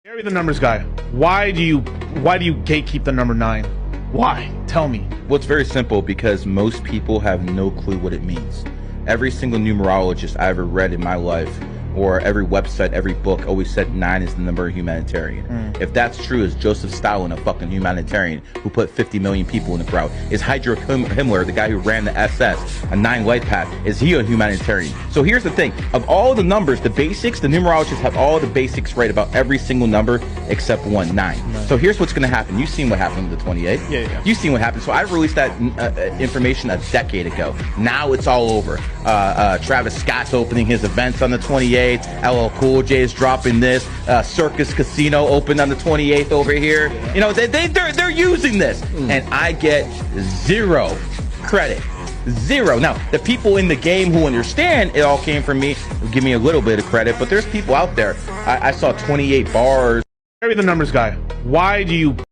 Gary the numbers guy, why do you gatekeep the number 9? Why? Tell me. Well, it's very simple, because most people have no clue what it means. Every single numerologist I ever read in my life, or every website, every book, always said 9 is the number of humanitarian. If that's true, is Joseph Stalin a fucking humanitarian who put 50 million people in the crowd? Is Heinrich Himmler, the guy who ran the SS, a 9 light path, is he a humanitarian? So here's the thing, of all the numbers, the basics, the numerologists have all the basics right about every single number except one, 9. So here's what's gonna happen. You've seen what happened with the 28. Yeah. You've seen what happened. So I released that information a decade ago. Now it's all over. Travis Scott's opening his events on the 28th. LL Cool J is dropping this. Circus Casino opened on the 28th over here. You know, they're using this, and I get 0 credit. 0. Now, the people in the game who understand it all came from me give me a little bit of credit, but there's people out there. I saw 28 bars. Gary the numbers guy, why do you